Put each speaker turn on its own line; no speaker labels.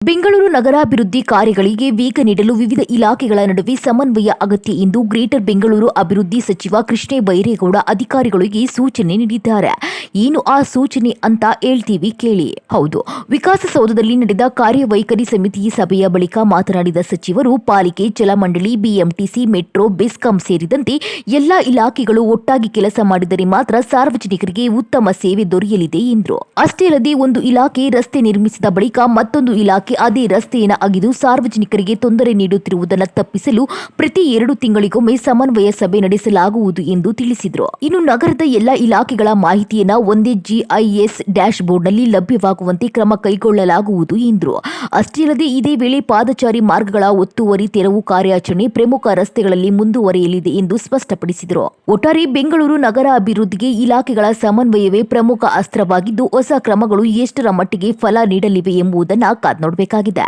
ಬೆಂಗಳೂರು ನಗರಾಭಿವೃದ್ಧಿ ಕಾರ್ಯಗಳಿಗೆ ವೇಗ ನೀಡಲು ವಿವಿಧ ಇಲಾಖೆಗಳ ನಡುವೆ ಸಮನ್ವಯ ಅಗತ್ಯ ಎಂದು ಗ್ರೇಟರ್ ಬೆಂಗಳೂರು ಅಭಿವೃದ್ಧಿ ಸಚಿವ ಕೃಷ್ಣ ಬೈರೇಗೌಡ ಅಧಿಕಾರಿಗಳಿಗೆ ಸೂಚನೆ ನೀಡಿದ್ದಾರೆ. ಏನು ಆ ಸೂಚನೆ ಅಂತ ಹೇಳ್ತೀವಿ ಕೇಳಿ. ಹೌದು, ವಿಕಾಸಸೌಧದಲ್ಲಿ ನಡೆದ ಕಾರ್ಯವೈಖರಿ ಸಮಿತಿ ಸಭೆಯ ಬಳಿಕ ಮಾತನಾಡಿದ ಸಚಿವರು, ಪಾಲಿಕೆ, ಜಲಮಂಡಳಿ, ಬಿಎಂಟಿಸಿ, ಮೆಟ್ರೋ, ಬೆಸ್ಕಾಂ ಸೇರಿದಂತೆ ಎಲ್ಲಾ ಇಲಾಖೆಗಳು ಒಟ್ಟಾಗಿ ಕೆಲಸ ಮಾಡಿದರೆ ಮಾತ್ರ ಸಾರ್ವಜನಿಕರಿಗೆ ಉತ್ತಮ ಸೇವೆ ದೊರೆಯಲಿದೆ ಎಂದರು. ಅಷ್ಟೇ ಅಲ್ಲದೆ ಒಂದು ಇಲಾಖೆ ರಸ್ತೆ ನಿರ್ಮಿಸಿದ ಬಳಿಕ ಮತ್ತೊಂದು ಇಲಾಖೆ ಅದೇ ರಸ್ತೆಯನ್ನು ಅಗೆದು ಸಾರ್ವಜನಿಕರಿಗೆ ತೊಂದರೆ ನೀಡುತ್ತಿರುವುದನ್ನು ತಪ್ಪಿಸಲು ಪ್ರತಿ 2 ತಿಂಗಳಿಗೊಮ್ಮೆ ಸಮನ್ವಯ ಸಭೆ ನಡೆಸಲಾಗುವುದು ಎಂದು ತಿಳಿಸಿದರು. ಇನ್ನು ನಗರದ ಎಲ್ಲ ಇಲಾಖೆಗಳ ಮಾಹಿತಿಯನ್ನು ಒಂದೇ GIS ಡ್ಯಾಶ್ ಬೋರ್ಡ್ನಲ್ಲಿ ಲಭ್ಯವಾಗುವಂತೆ ಕ್ರಮ ಕೈಗೊಳ್ಳಲಾಗುವುದು ಎಂದರು. ಅಷ್ಟೇ ಅಲ್ಲದೆ ಇದೇ ವೇಳೆ ಪಾದಚಾರಿ ಮಾರ್ಗಗಳ ಒತ್ತುವರಿ ತೆರವು ಕಾರ್ಯಾಚರಣೆ ಪ್ರಮುಖ ರಸ್ತೆಗಳಲ್ಲಿ ಮುಂದುವರಿಯಲಿದೆ ಎಂದು ಸ್ಪಷ್ಟಪಡಿಸಿದರು. ಒಟ್ಟಾರೆ ಬೆಂಗಳೂರು ನಗರ ಅಭಿವೃದ್ಧಿಗೆ ಇಲಾಖೆಗಳ ಸಮನ್ವಯವೇ ಪ್ರಮುಖ ಅಸ್ತ್ರವಾಗಿದ್ದು, ಹೊಸ ಕ್ರಮಗಳು ಎಷ್ಟರ ಮಟ್ಟಿಗೆ ಫಲ ನೀಡಲಿವೆ ಎಂಬುದನ್ನು ಕಾದು ನೋಡಬೇಕಾಗಿದೆ.